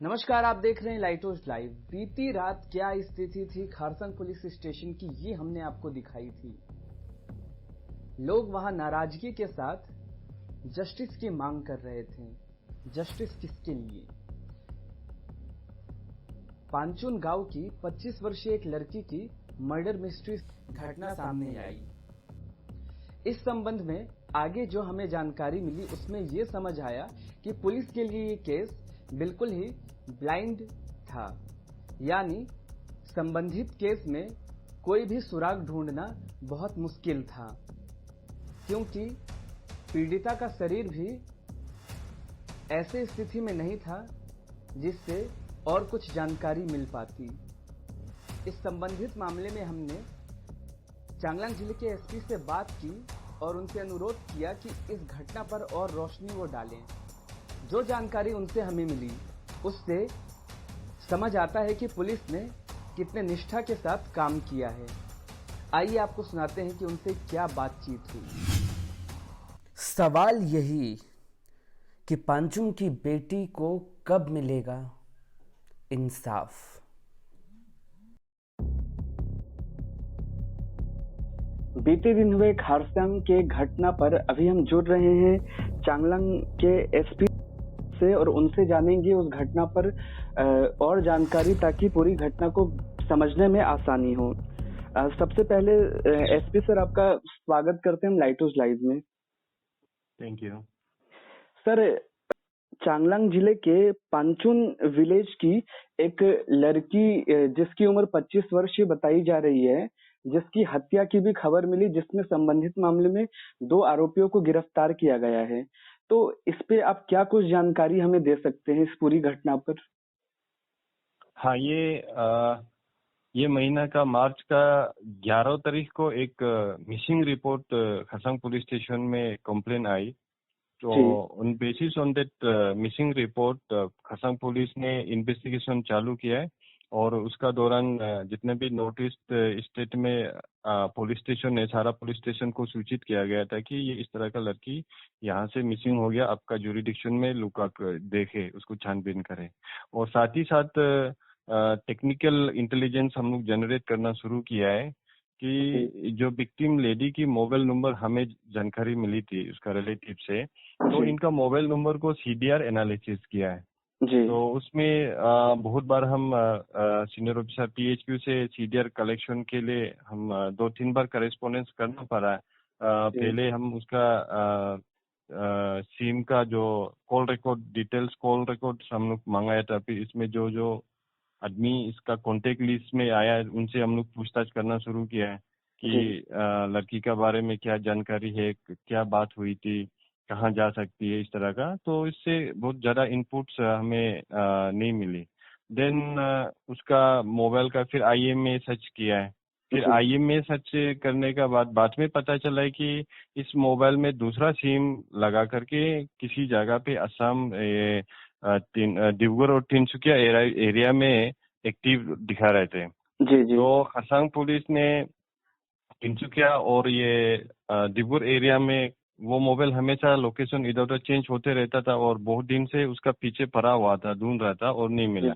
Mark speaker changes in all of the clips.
Speaker 1: नमस्कार, आप देख रहे हैं लाइटोस लाइव। बीती रात क्या स्थिति थी खारसंग पुलिस स्टेशन की, ये हमने आपको दिखाई थी। लोग वहां नाराजगी के साथ जस्टिस की मांग कर रहे थे। जस्टिस किसके लिए? पांचुन गांव की 25 वर्षीय एक लड़की की मर्डर मिस्ट्री घटना सामने आई। इस संबंध में आगे जो हमें जानकारी मिली उसमें यह समझ आया कि पुलिस के लिए ये केस बिल्कुल ही ब्लाइंड था, यानी संबंधित केस में कोई भी सुराग ढूंढना बहुत मुश्किल था, क्योंकि पीड़िता का शरीर भी ऐसे स्थिति में नहीं था जिससे और कुछ जानकारी मिल पाती। इस संबंधित मामले में हमने चांगलांग जिले के एसपी से बात की और उनसे अनुरोध किया कि इस घटना पर और रोशनी वो डालें। जो जानकारी उनसे हमें मिली उससे समझ आता है कि पुलिस ने कितने निष्ठा के साथ काम किया है। आइए आपको सुनाते हैं कि उनसे क्या बातचीत हुई।
Speaker 2: सवाल यही कि पांचुम की बेटी को कब मिलेगा इंसाफ।
Speaker 1: बीते दिन हुए खारसंग के घटना पर अभी हम जुड़ रहे हैं चांगलांग के एसपी से और उनसे जानेंगे उस घटना पर और जानकारी, ताकि पूरी घटना को समझने में आसानी हो। सबसे पहले एसपी सर, आपका स्वागत करते हैं हम लाइटोस लाइव में।
Speaker 3: थैंक यू
Speaker 1: सर, चांगलांग जिले के पांचुन विलेज की एक लड़की जिसकी उम्र 25 वर्ष बताई जा रही है, जिसकी हत्या की भी खबर मिली, जिसमें संबंधित मामले में 2 आरोपियों को गिरफ्तार किया गया है। तो इस पे आप क्या कुछ जानकारी हमें दे सकते हैं इस पूरी घटना पर?
Speaker 3: हाँ, ये महीना का मार्च का 11 तारीख को एक missing report Kharsang police station में कंप्लेन आई। तो उन basis on that missing report Kharsang police ने इन्वेस्टिगेशन चालू किया है और उसका दौरान जितने भी नोटिस स्टेट में पुलिस स्टेशन है, सारा पुलिस स्टेशन को सूचित किया गया था कि ये इस तरह का लड़की यहाँ से मिसिंग हो गया, आपका जुरिडिक्शन में लुक देखे, उसको छानबीन करे। और साथ ही साथ टेक्निकल इंटेलिजेंस हम लोग जनरेट करना शुरू किया है कि जो विक्टिम लेडी की मोबाइल नंबर हमें जानकारी मिली थी उसका रिलेटिव से, तो इनका मोबाइल नंबर को सीडीआर एनालिसिस किया है। तो उसमें बहुत बार हम सीनियर ऑफिसर पीएचक्यू से सीडीआर कलेक्शन के लिए हम 2-3 बार करेस्पॉन्डेंस करना पड़ा है। पहले हम उसका सिम का जो call record details, call record हम लोग मंगाया था। फिर इसमें जो जो आदमी इसका कांटेक्ट लिस्ट में आया है उनसे हम लोग पूछताछ करना शुरू किया है कि लड़की के बारे में क्या जानकारी है, क्या बात हुई थी, कहाँ जा सकती है, इस तरह का। तो इससे बहुत ज़्यादा इनपुट्स हमें नहीं मिली। देन उसका मोबाइल का फिर आईएमईआई सर्च किया है। फिर आईएमईआई सर्च करने का बाद में पता चला है कि इस मोबाइल में दूसरा सिम लगा करके किसी जगह पे असम, डिब्रूगढ़ और तिनसुकिया एरिया में एक्टिव दिखा रहे थे। तो खरसांग पुलिस ने तिनसुकिया और ये डिब्रूगढ़ एरिया में वो मोबाइल हमेशा लोकेशन इधर उधर चेंज होते रहता था और बहुत दिन से उसका पीछे पड़ा हुआ था, ढूंढ रहा था और नहीं मिला।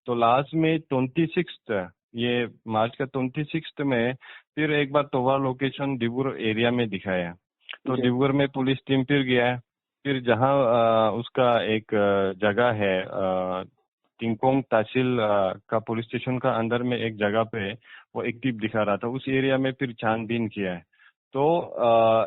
Speaker 3: तो लास्ट में 26 ये मार्च का 26 में फिर एक बार दोबारा लोकेशन डिब्रूगढ़ एरिया में दिखाया। तो डिब्रूगढ़ में पुलिस टीम फिर गया है। फिर जहाँ उसका एक जगह है, टिंगकोंग तहसील का पुलिस स्टेशन का अंदर में एक जगह पे वो एक्टिव दिखा रहा था, उस एरिया में फिर छानबीन किया है। तो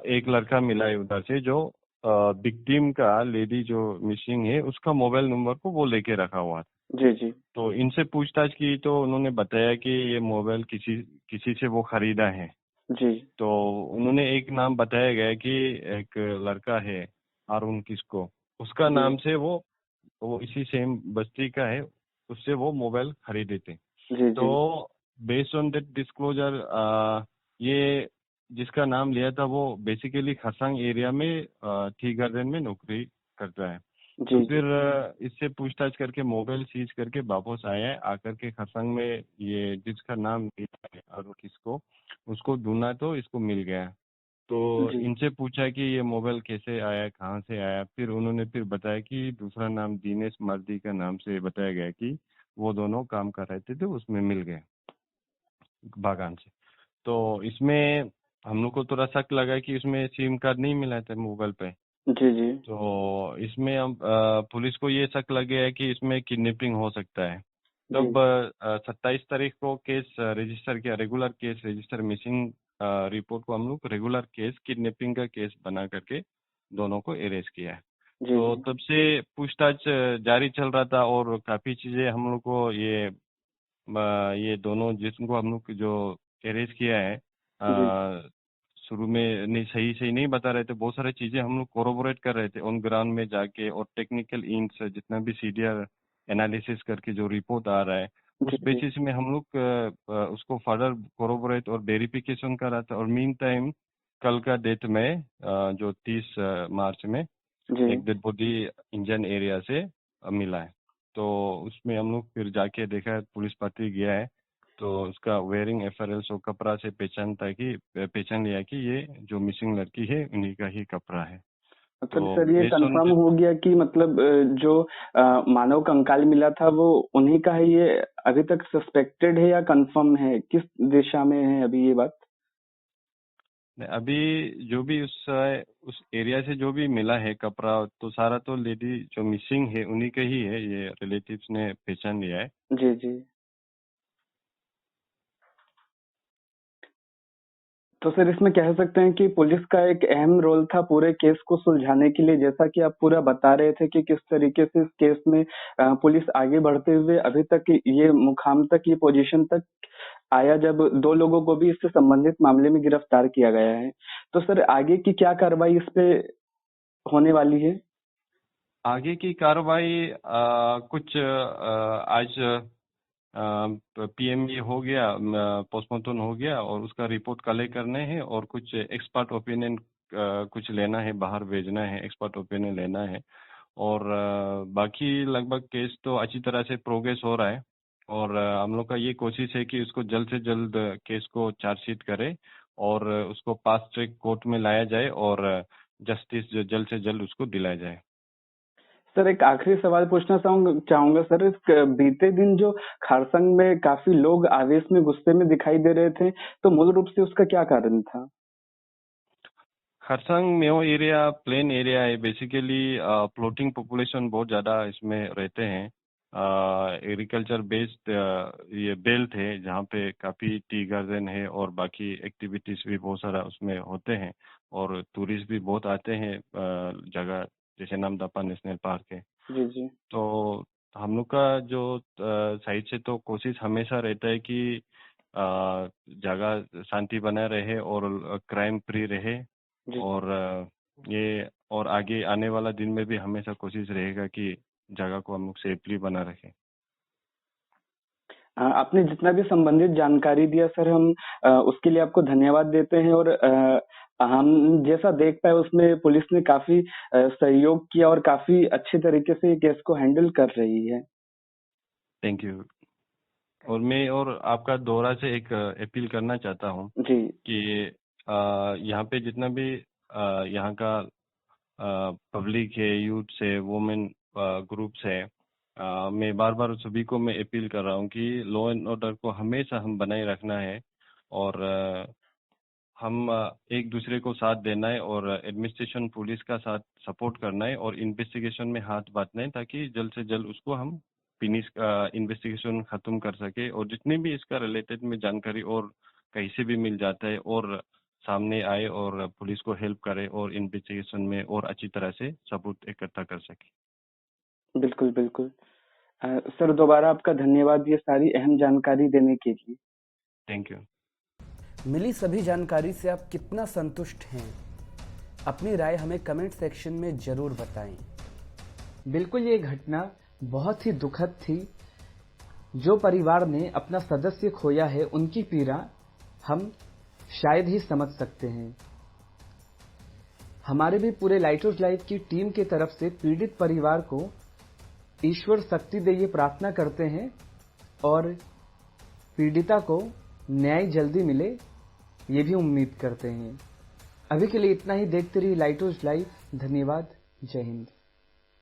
Speaker 3: एक लड़का मिला है उधर से जो विक्टिम का, लेडी जो मिसिंग है, उसका मोबाइल नंबर को वो लेके रखा हुआ था। तो इनसे पूछताछ की तो उन्होंने बताया कि ये मोबाइल किसी से वो खरीदा है। तो उन्होंने एक नाम बताया गया कि एक लड़का है अरुण किसको, उसका नाम से वो इसी सेम बस्ती का है, उससे वो मोबाइल खरीदे थे। तो बेस्ड ऑन दैट डिस्क्लोजर ये जिसका नाम लिया था वो बेसिकली खरसांग एरिया में टी गार्डन में नौकरी करता है। तो फिर इससे पूछताछ करके मोबाइल सीज करके वापस आया है। आकर के खरसांग में ये जिसका नाम लिया है और किसको, उसको ढूंढा तो इसको मिल गया। तो
Speaker 4: जी
Speaker 3: इनसे पूछा कि ये मोबाइल कैसे आया, कहाँ से आया। फिर उन्होंने फिर बताया कि दूसरा नाम दिनेश मार्दी का नाम से बताया गया कि वो दोनों काम कर रहे थे, तो उसमें मिल गए बागान से। तो इसमें हम लोग को थोड़ा शक लगा कि उसमें सिम कार्ड नहीं मिला था मोबाइल पे।
Speaker 4: जी जी
Speaker 3: तो इसमें हम पुलिस को ये शक लग गया है कि इसमें किडनैपिंग हो सकता है।
Speaker 4: जी
Speaker 3: तब 27 तारीख को केस रजिस्टर किया, regular case register, missing report को हम लोग रेगुलर केस, किडनैपिंग का केस बना करके दोनों को अरेस्ट किया है।
Speaker 4: जी
Speaker 3: तो
Speaker 4: जी
Speaker 3: तब से पूछताछ जारी चल रहा था और काफ़ी चीज़ें हम लोग को ये दोनों जिनको हम लोग जो अरेस्ट किया है
Speaker 4: जी
Speaker 3: शुरू में नहीं सही सही नहीं बता रहे थे। बहुत सारी चीज़ें हम लोग कोरोबोरेट कर रहे थे ऑन ग्राउंड में जाके, और टेक्निकल इंस जितना भी सीडीआर एनालिसिस करके जो रिपोर्ट आ रहा है
Speaker 4: जी
Speaker 3: उस
Speaker 4: जी
Speaker 3: बेसिस में हम लोग उसको फर्दर कोरोबोरेट और वेरिफिकेशन कर रहा था। और मीन टाइम कल का डेट में जो 30 मार्च में
Speaker 4: जी
Speaker 3: एक डेड बॉडी इंजन एरिया से मिला है। तो उसमें हम लोग फिर जाके देखा है, पुलिस पार्टी गया है, तो उसका वेयरिंग एफआरएल्स और कपड़ा से पहचान लिया कि ये जो मिसिंग लड़की है उन्हीं का ही कपड़ा है।
Speaker 4: मतलब
Speaker 3: तो
Speaker 4: सर ये
Speaker 3: बेस्ड ऑन
Speaker 4: कंफर्म हो गया कि मतलब जो मानव कंकाल मिला था वो उन्हीं का है, ये अभी तक सस्पेक्टेड है या कंफर्म है, किस दिशा में है अभी ये बात?
Speaker 3: अभी जो भी उस एरिया से जो भी मिला है कपड़ा, तो सारा तो लेडी जो मिसिंग है उन्हीं का ही है, ये रिलेटिव्स ने पहचान लिया है।
Speaker 4: जी जी। तो सर इसमें कह सकते हैं कि पुलिस का एक अहम रोल था पूरे केस को सुलझाने के लिए, जैसा कि आप पूरा बता रहे थे कि किस तरीके से इस केस में पुलिस आगे बढ़ते हुए अभी तक ये मुकाम तक, ये पोजीशन तक आया जब दो लोगों को भी इससे संबंधित मामले में गिरफ्तार किया गया है। तो सर आगे की क्या कार्रवाई इस पे होने वाली है?
Speaker 3: आगे की कार्रवाई कुछ आज पीएमई हो गया, पोस्टमार्टम हो गया और उसका रिपोर्ट कलेक्ट करने हैं, और कुछ एक्सपर्ट ओपिनियन कुछ लेना है, बाहर भेजना है, एक्सपर्ट ओपिनियन लेना है। और बाकी लगभग केस तो अच्छी तरह से प्रोग्रेस हो रहा है। और हम लोग का ये कोशिश है कि उसको जल्द से जल्द केस को चार्जशीट करे और उसको फास्ट ट्रैक कोर्ट में लाया जाए और जस्टिस जल्द से जल्द उसको दिलाया जाए।
Speaker 4: सर एक आखिरी सवाल पूछना चाहूंगा सर, बीते दिन जो खारसंग में काफी लोग आवेश में गुस्से में दिखाई दे रहे थे, तो मूल रूप से उसका क्या कारण था?
Speaker 3: Kharsang Mayo area plain area है, बेसिकली फ्लोटिंग पॉपुलेशन बहुत ज़्यादा इसमें रहते हैं। एग्रीकल्चर बेस्ड ये बेल्ट है जहाँ पे काफ़ी टी गार्डन है और बाकी एक्टिविटीज़ भी बहुत सारा उसमें होते हैं, और टूरिस्ट भी बहुत आते हैं। जगह जैसे नामदफा नेशनल पार्क है।
Speaker 4: जी जी
Speaker 3: तो हम लोग का जो साइड से तो कोशिश हमेशा रहता है कि जगह शांति बना रहे और क्राइम फ्री रहे।
Speaker 4: जी।
Speaker 3: और ये और आगे आने वाला दिन में भी हमेशा कोशिश रहेगा कि जगह को हम लोग सेफली बना रखें।
Speaker 4: आपने जितना भी संबंधित जानकारी दिया सर, हम उसके लिए आपको धन्यवाद देते हैं। और हम जैसा देख पाए उसमें पुलिस ने काफी सहयोग किया और काफी अच्छे तरीके से ये केस को हैंडल कर रही है।
Speaker 3: Thank you. और मैं और आपका दोहरा से एक अपील करना चाहता हूँ
Speaker 4: जी
Speaker 3: कि यहाँ पे जितना भी यहाँ का पब्लिक है, यूथ है, वुमेन ग्रुप्स है, मैं बार बार सभी को मैं अपील कर रहा हूँ कि लॉ एंड ऑर्डर को हमेशा हम बनाए रखना है, और हम एक दूसरे को साथ देना है, और एडमिनिस्ट्रेशन पुलिस का साथ सपोर्ट करना है, और इन्वेस्टिगेशन में हाथ बांटना है ताकि जल्द से जल्द उसको हम फिनिश इन्वेस्टिगेशन ख़त्म कर सके। और जितनी भी इसका रिलेटेड में जानकारी और कहीं से भी मिल जाता है और सामने आए और पुलिस को हेल्प करे और इन्वेस्टिगेशन में और अच्छी तरह से सबूत इकट्ठा कर सके।
Speaker 4: बिल्कुल बिल्कुल। सर दोबारा आपका धन्यवाद ये सारी अहम जानकारी देने के लिए।
Speaker 3: Thank you.
Speaker 2: मिली सभी जानकारी से आप कितना संतुष्ट हैं? अपनी राय हमें कमेंट सेक्शन में जरूर बताएं।
Speaker 1: बिल्कुल, ये घटना बहुत ही दुखद थी। जो परिवार ने अपना सदस्य खोया है उनकी पीड़ा हम शायद ही समझ सकते हैं। हमारे भी पूरे लाइटर्स लाइव की टीम की तरफ से पीड़ित परिवार को ईश्वर शक्ति दे ये प्रार्थना करते हैं, और पीड़िता को न्याय जल्दी मिले ये भी उम्मीद करते हैं। अभी के लिए इतना ही। देखते रहिए लाइट हाउस लाइव। धन्यवाद। जय हिंद।